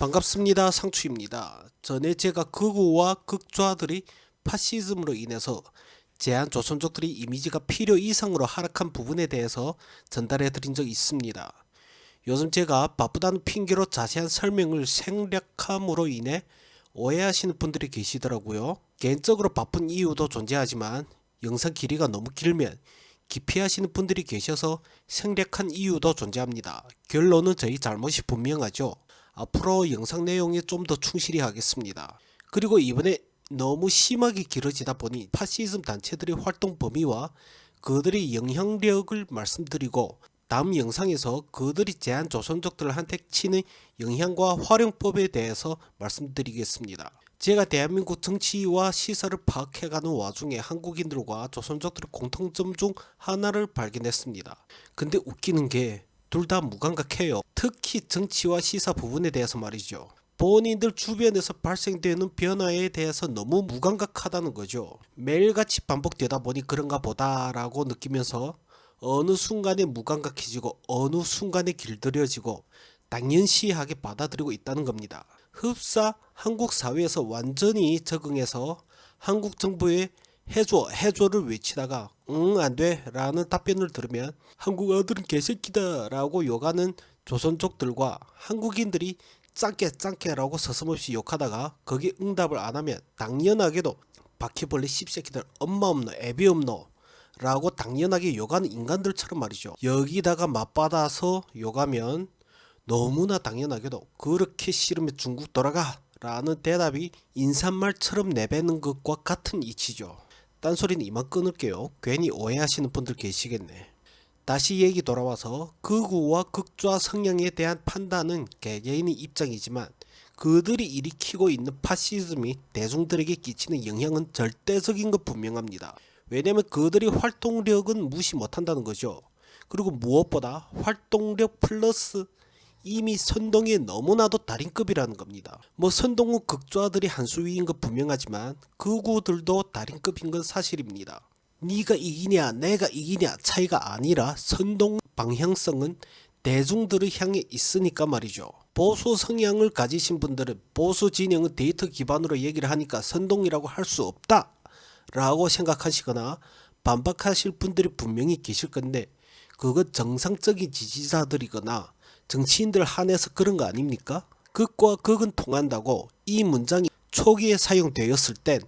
반갑습니다. 상추입니다. 전에 제가 극우와 극좌들이 파시즘으로 인해서 제한 조선족들이 이미지가 필요 이상으로 하락한 부분에 대해서 전달해 드린 적이 있습니다. 요즘 제가 바쁘다는 핑계로 자세한 설명을 생략함으로 인해 오해하시는 분들이 계시더라고요. 개인적으로 바쁜 이유도 존재하지만 영상 길이가 너무 길면 기피하시는 분들이 계셔서 생략한 이유도 존재합니다. 결론은 저희 잘못이 분명하죠. 앞으로 영상 내용에 좀 더 충실히 하겠습니다. 그리고 이번에 너무 심하게 길어지다 보니 파시즘 단체들의 활동 범위와 그들의 영향력을 말씀드리고, 다음 영상에서 그들이 제한 조선족들한테 치는 영향과 활용법에 대해서 말씀드리겠습니다. 제가 대한민국 정치와 시사를 파악해가는 와중에 한국인들과 조선족들의 공통점 중 하나를 발견했습니다. 근데 웃기는 게 둘 다 무감각해요. 특히 정치와 시사 부분에 대해서 말이죠. 본인들 주변에서 발생되는 변화에 대해서 너무 무감각하다는 거죠. 매일같이 반복되다 보니 그런가 보다라고 느끼면서 어느 순간에 무감각해지고 어느 순간에 길들여지고 당연시하게 받아들이고 있다는 겁니다. 흡사 한국 사회에서 완전히 적응해서 한국 정부의 해줘를 외치다가 안돼 라는 답변을 들으면 한국 아들은 개새끼다 라고 욕하는 조선족들과 한국인들이 짱깨 라고 서슴없이 욕하다가 거기에 응답을 안하면 당연하게도 바퀴벌레 씹새끼들 엄마 없노 애비 없노 라고 당연하게 욕하는 인간들처럼 말이죠. 여기다가 맞받아서 욕하면 너무나 당연하게도 그렇게 싫으면 중국 돌아가 라는 대답이 인사말처럼 내뱉는 것과 같은 이치죠. 딴소리는 이만 끊을게요. 괜히 오해하시는 분들 계시겠네. 다시 얘기 돌아와서 극우와 극좌 성향에 대한 판단은 개개인의 입장이지만 그들이 일으키고 있는 파시즘이 대중들에게 끼치는 영향은 절대적인 것 분명합니다. 왜냐면 그들의 활동력은 무시 못한다는 거죠. 그리고 무엇보다 활동력 플러스 이미 선동이 너무나도 달인급이라는 겁니다. 선동은 극좌들이 한 수위인 것 분명하지만 극우들도 달인급인 건 사실입니다. 네가 이기냐 내가 이기냐 차이가 아니라 선동 방향성은 대중들을 향해 있으니까 말이죠. 보수 성향을 가지신 분들은 보수 진영은 데이터 기반으로 얘기를 하니까 선동이라고 할 수 없다 라고 생각하시거나 반박하실 분들이 분명히 계실 건데, 그건 정상적인 지지자들이거나 정치인들 한해서 그런 거 아닙니까? 극과 극은 통한다고 이 문장이 초기에 사용되었을 땐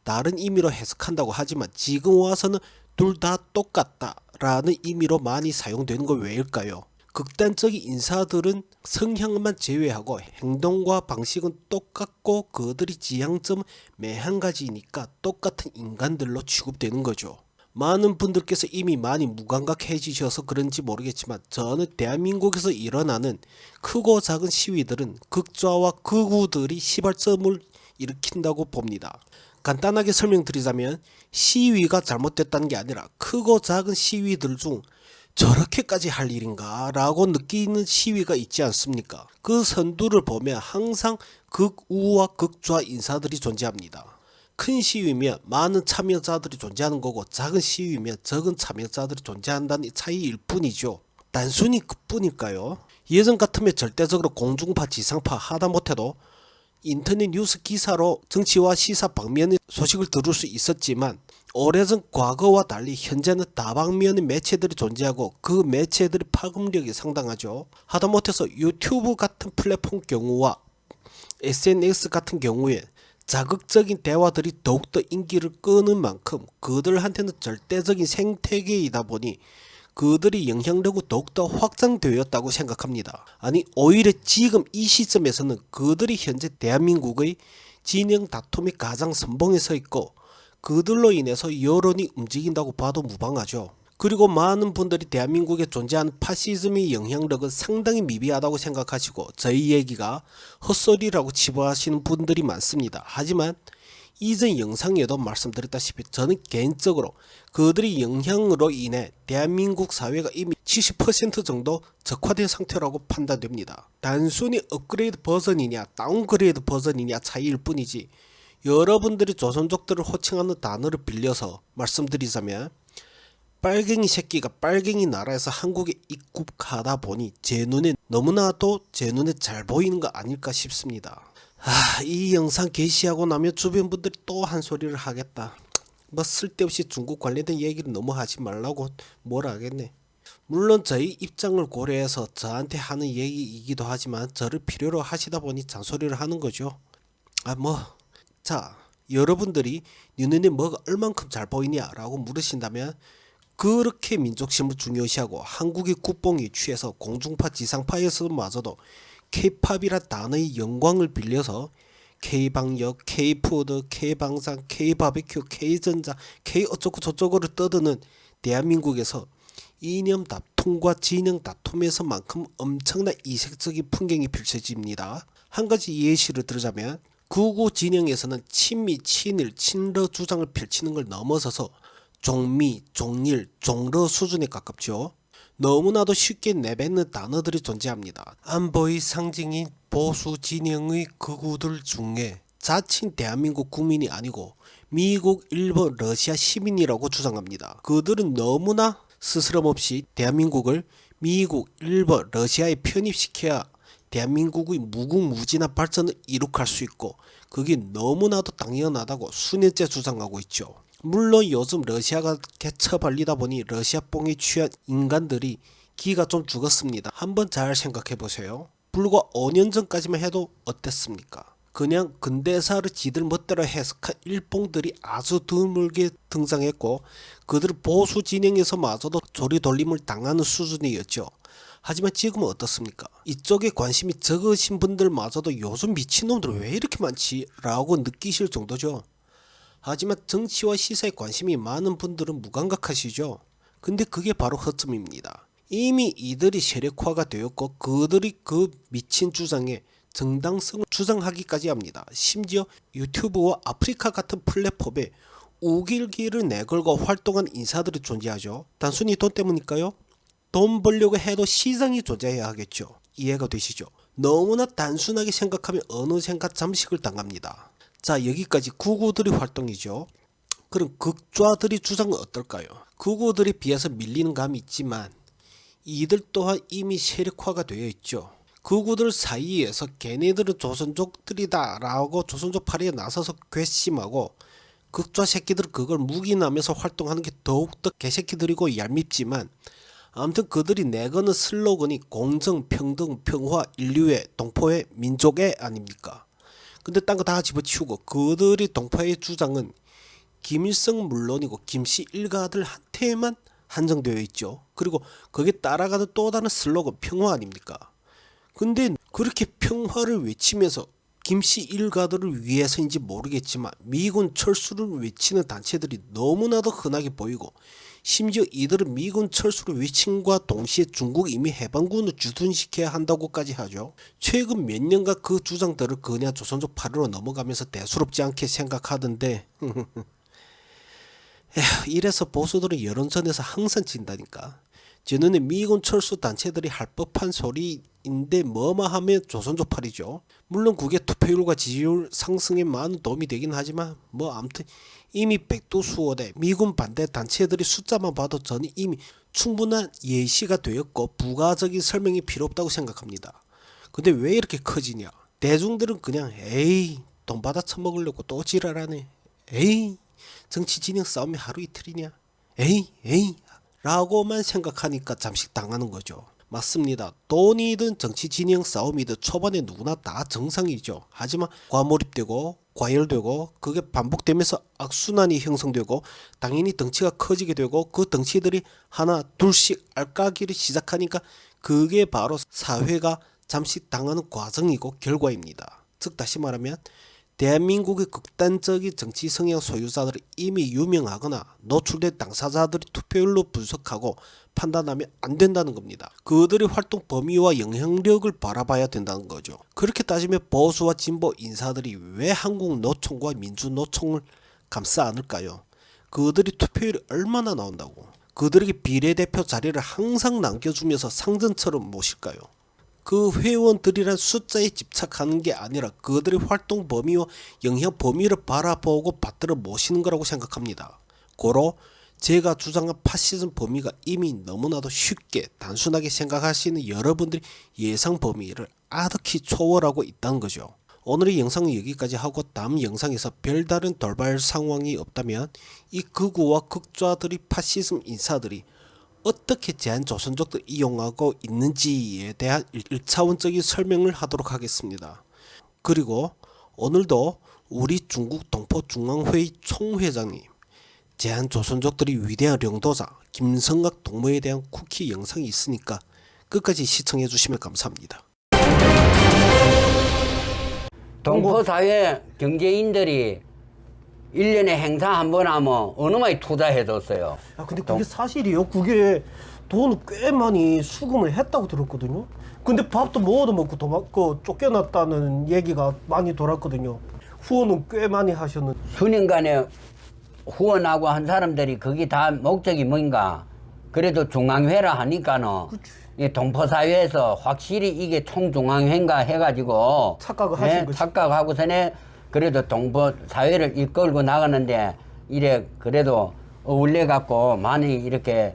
다른 의미로 해석한다고 하지만 지금 와서는 둘 다 똑같다 라는 의미로 많이 사용되는 건 왜일까요? 극단적인 인사들은 성향만 제외하고 행동과 방식은 똑같고 그들의 지향점은 매한 가지이니까 똑같은 인간들로 취급되는 거죠. 많은 분들께서 이미 많이 무감각해지셔서 그런지 모르겠지만 저는 대한민국에서 일어나는 크고 작은 시위들은 극좌와 극우들이 시발점을 일으킨다고 봅니다. 간단하게 설명드리자면 시위가 잘못됐다는 게 아니라 크고 작은 시위들 중 저렇게까지 할 일인가 라고 느끼는 시위가 있지 않습니까? 그 선두를 보면 항상 극우와 극좌 인사들이 존재합니다. 큰 시위면 많은 참여자들이 존재하는 거고 작은 시위면 적은 참여자들이 존재한다는 차이일 뿐이죠. 단순히 그뿐일까요? 예전 같으면 절대적으로 공중파 지상파 하다못해도 인터넷 뉴스 기사로 정치와 시사 방면의 소식을 들을 수 있었지만 오래전 과거와 달리 현재는 다방면의 매체들이 존재하고 그 매체들의 파급력이 상당하죠. 하다못해서 유튜브 같은 플랫폼 경우와 SNS 같은 경우에 자극적인 대화들이 더욱더 인기를 끄는 만큼 그들한테는 절대적인 생태계이다 보니 그들의 영향력은 더욱더 확장되었다고 생각합니다. 아니 오히려 지금 이 시점에서는 그들이 현재 대한민국의 진영 다툼이 가장 선봉에 서 있고 그들로 인해서 여론이 움직인다고 봐도 무방하죠. 그리고 많은 분들이 대한민국에 존재하는 파시즘의 영향력은 상당히 미비하다고 생각하시고 저희 얘기가 헛소리라고 치부하시는 분들이 많습니다. 하지만 이전 영상에도 말씀드렸다시피 저는 개인적으로 그들의 영향으로 인해 대한민국 사회가 이미 70% 정도 적화된 상태라고 판단됩니다. 단순히 업그레이드 버전이냐 다운그레이드 버전이냐 차이일 뿐이지, 여러분들이 조선족들을 호칭하는 단어를 빌려서 말씀드리자면 빨갱이 새끼가 빨갱이 나라에서 한국에 입국하다 보니 제 눈에 너무나도 제 눈에 잘 보이는 거 아닐까 싶습니다. 이 영상 게시하고 나면 주변 분들이 또 한 소리를 하겠다. 뭐 쓸데없이 중국 관련된 얘기를 너무 하지 말라고 뭐라 하겠네. 물론 저희 입장을 고려해서 저한테 하는 얘기이기도 하지만 저를 필요로 하시다 보니 잔소리를 하는 거죠. 자, 여러분들이 네 눈에 뭐가 얼만큼 잘 보이냐 라고 물으신다면, 그렇게 민족심을 중요시하고 한국의 국뽕이 취해서 공중파 지상파에서마저도 K-팝이란 단어의 영광을 빌려서 K-방역, K-푸드, K-방산, K-바베큐, K-전자, K-어쩌고 저쩌고를 떠드는 대한민국에서 이념 다툼과 진영 다툼에서만큼 엄청난 이색적인 풍경이 펼쳐집니다. 한 가지 예시를 들자면 극우 진영에서는 친미, 친일, 친러 주장을 펼치는 걸 넘어서서 종미, 종일, 종러 수준에 가깝죠. 너무나도 쉽게 내뱉는 단어들이 존재합니다. 안보의 상징인 보수 진영의 극우들 중에 자칭 대한민국 국민이 아니고 미국, 일본, 러시아 시민이라고 주장합니다. 그들은 너무나 스스럼 없이 대한민국을 미국, 일본, 러시아에 편입시켜야 대한민국의 무궁무진한 발전을 이룩할 수 있고, 그게 너무나도 당연하다고 수년째 주장하고 있죠. 물론 요즘 러시아가 개처발리다 보니 러시아 뽕에 취한 인간들이 기가 좀 죽었습니다. 한번 잘 생각해 보세요. 불과 5년 전까지만 해도 어땠습니까? 그냥 근대사를 지들 멋대로 해석한 일뽕들이 아주 드물게 등장했고, 그들은 보수 진영에서마저도 조리돌림을 당하는 수준이었죠. 하지만 지금은 어떻습니까? 이쪽에 관심이 적으신 분들마저도 요즘 미친놈들 왜 이렇게 많지? 라고 느끼실 정도죠. 하지만 정치와 시사에 관심이 많은 분들은 무감각하시죠. 근데 그게 바로 허점입니다. 이미 이들이 세력화가 되었고 그들이 그 미친 주장에 정당성을 주장하기까지 합니다. 심지어 유튜브와 아프리카 같은 플랫폼에 우길기를 내걸고 활동한 인사들이 존재하죠. 단순히 돈 때문일까요? 돈 벌려고 해도 시장이 존재해야 하겠죠. 이해가 되시죠? 너무나 단순하게 생각하면 어느샌가 잠식을 당합니다. 자, 여기까지 극우들의 활동이죠. 그럼 극좌들의 주장은 어떨까요? 극우들에 비해서 밀리는 감이 있지만 이들 또한 이미 세력화가 되어 있죠. 극우들 사이에서 걔네들은 조선족들이다 라고 조선족 파리에 나서서 괘씸하고, 극좌 새끼들은 그걸 묵인하면서 활동하는 게 더욱더 개새끼들이고 얄밉지만, 아무튼 그들이 내거는 슬로건이 공정, 평등, 평화, 인류애, 동포애, 민족애 아닙니까? 근데 딴 거 다 집어치우고 그들이 동포의 주장은 김일성 물론이고 김씨 일가들한테만 한정되어 있죠. 그리고 거기에 따라가는 또 다른 슬로건 평화 아닙니까? 근데 그렇게 평화를 외치면서 김씨 일가들을 위해서인지 모르겠지만 미군 철수를 외치는 단체들이 너무나도 흔하게 보이고, 심지어 이들은 미군 철수를 외침과 동시에 중국 이미 해방군을 주둔시켜야 한다고까지 하죠. 최근 몇 년간 그 주장들을 그냥 조선족 파리로 넘어가면서 대수롭지 않게 생각하던데 이래서 보수들은 여론전에서 항상 진다니까. 제 눈에 미군 철수 단체들이 할 법한 소리인데 뭐만 하면 조선족 파리죠. 물론 그게 투표율과 지지율 상승에 많은 도움이 되긴 하지만 아무튼 이미 백두수호대 미군 반대 단체들이 숫자만 봐도 저는 이미 충분한 예시가 되었고 부가적인 설명이 필요 없다고 생각합니다. 근데 왜 이렇게 커지냐? 대중들은 그냥 에이 돈 받아 처먹으려고 또 지랄하네, 에이 정치 진영 싸움이 하루 이틀이냐, 에이 라고만 생각하니까 잠식 당하는 거죠. 맞습니다. 돈이든 정치 진영 싸움이든 초반에 누구나 다 정상이죠. 하지만 과몰입되고 과열되고 그게 반복되면서 악순환이 형성되고 당연히 덩치가 커지게 되고 그 덩치들이 하나 둘씩 알까기를 시작하니까 그게 바로 사회가 잠식 당하는 과정이고 결과입니다. 즉 다시 말하면 대한민국의 극단적인 정치 성향 소유자들이 이미 유명하거나 노출된 당사자들이 투표율로 분석하고 판단하면 안 된다는 겁니다. 그들의 활동 범위와 영향력을 바라봐야 된다는 거죠. 그렇게 따지면 보수와 진보 인사들이 왜 한국 노총과 민주노총을 감싸 안을까요? 그들이 투표율이 얼마나 나온다고 그들에게 비례대표 자리를 항상 남겨주면서 상전처럼 모실까요? 그 회원들이란 숫자에 집착하는 게 아니라 그들의 활동 범위와 영향 범위를 바라보고 받들어 모시는 거라고 생각합니다. 고로 제가 주장한 파시즘 범위가 이미 너무나도 쉽게 단순하게 생각하시는 여러분들이 예상 범위를 아득히 초월하고 있다는 거죠. 오늘의 영상은 여기까지 하고 다음 영상에서 별다른 돌발 상황이 없다면 이 극우와 극좌들이 파시즘 인사들이 어떻게 제한조선족들 이용하고 있는지에 대한 1차원적인 설명을 하도록 하겠습니다. 그리고 오늘도 우리 중국 동포중앙회의 총회장님 제한조선족들이 위대한領導자 김성각 동무에 대한 쿠키 영상이 있으니까 끝까지 시청해 주시면 감사합니다. 동포사회 경제인들이 1년에 행사 한 번 하면 어느 많이 투자해줬어요. 아 근데 그게 사실이에요. 그게 돈을 꽤 많이 수금을 했다고 들었거든요. 근데 밥도 못 얻어먹고 쫓겨났다는 얘기가 많이 돌았거든요. 후원은 꽤 많이 하셨는데. 수년간에 후원하고 한 사람들이 그게 다 목적이 뭔가 그래도 중앙회라 하니까는 이 동포사회에서 확실히 이게 총중앙회인가 해가지고 착각을 하신 거지. 착각하고서는 그래도 동포사회를 이끌고 나가는데 이래 그래도 어울려 갖고 많이 이렇게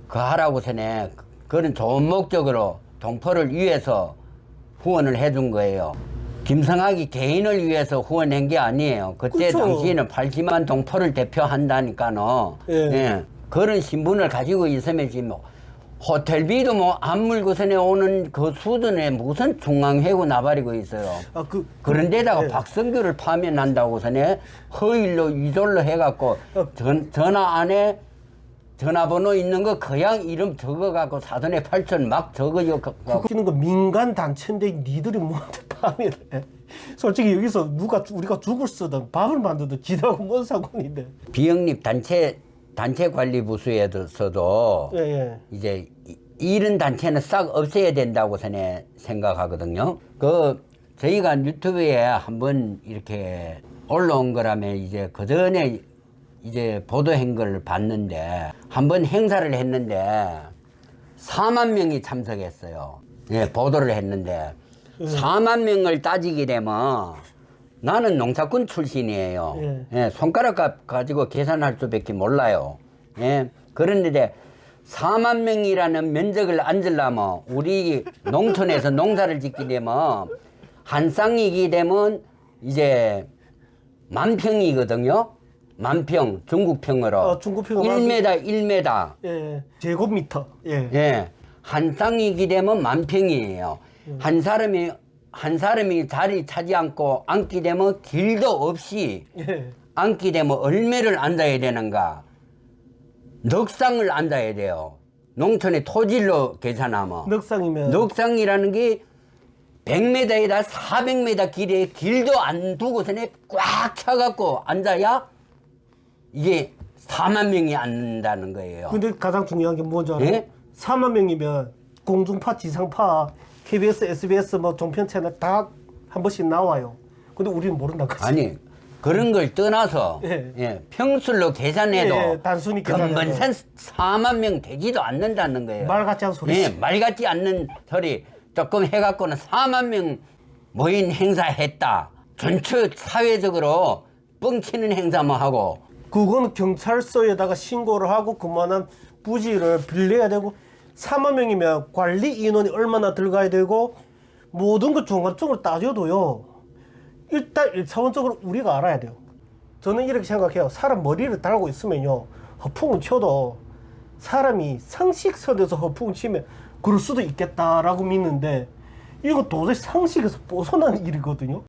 그 하라고서는 그런 좋은 목적으로 동포를 위해서 후원을 해준 거예요. 김성학이 개인을 위해서 후원한 게 아니에요. 그때 그쵸. 당시에는 80만 동포를 대표한다니까는 예. 예. 그런 신분을 가지고 있으면 지금 호텔비도 뭐 안 물고선에 오는 그 수준에 무슨 중앙회고 나발이고 있어요. 아 그런 데다가 예. 박성규를 파면한다고서네 허위로 이졸로 해갖고 전화 안에 전화번호 있는 거 그냥 이름 적어갖고 사돈에 8천 막 적어요. 그거는 그 민간 단체인데 니들이 뭐한테 파면을 해. 솔직히 여기서 우리가 죽을 쓰든 밥을 만들든 지들하고 뭔 상관인데. 비영립 단체 관리 부서에서도 예. 이제 이런 단체는 싹 없애야 된다고 저는 생각하거든요. 저희가 유튜브에 한번 이렇게 올라온 거라면 이제 그 전에 이제 보도한 걸 봤는데 한번 행사를 했는데 4만 명이 참석했어요. 예, 보도를 했는데 4만 명을 따지게 되면 나는 농사꾼 출신이에요. 예, 손가락 가지고 계산할 수밖에 몰라요. 예, 그런데 4만 명이라는 면적을 앉으려면 우리 농촌에서 농사를 짓게 되면 한 쌍이게 되면 이제 만평이거든요. 만평, 중국평으로. 중국평으로 1m, 1m. 예. 제곱미터. 예. 예. 한 쌍이게 되면 만평이에요. 한 사람이 자리 차지 않고 앉게 되면 길도 없이 예. 앉게 되면 얼마를 앉아야 되는가? 넉 쌍을 앉아야 돼요. 농촌의 토질로 계산하면. 넉쌍이면. 넉쌍이라는 게 100m에다 400m 길에 길도 안 두고서는 꽉 차갖고 앉아야 이게 4만 명이 앉는다는 거예요. 근데 가장 중요한 게 뭔지 알아요? 예? 4만 명이면 공중파, 지상파, KBS, SBS 뭐 종편 채널 다 한 번씩 나와요. 근데 우리는 모른다 거지. 아니 그런 걸 떠나서 예. 예, 평술로 계산해도 예, 단순히 계산해도. 근본선 4만 명 되지도 않는다는 거예요. 말 같지 않은 소리. 예, 말 같지 않는 소리 조금 해갖고는 4만 명 모인 행사했다. 전체 사회적으로 뻥치는 행사만 하고 그건 경찰서에다가 신고를 하고 그만한 부지를 빌려야 되고 4만 명이면 관리 인원이 얼마나 들어가야 되고 모든 것 종합적으로 따져도요. 일단 1차원적으로 우리가 알아야 돼요. 저는 이렇게 생각해요. 사람 머리를 달고 있으면요. 허풍을 쳐도 사람이 상식선에서 허풍을 치면 그럴 수도 있겠다라고 믿는데 이거 도저히 상식에서 벗어난 일이거든요.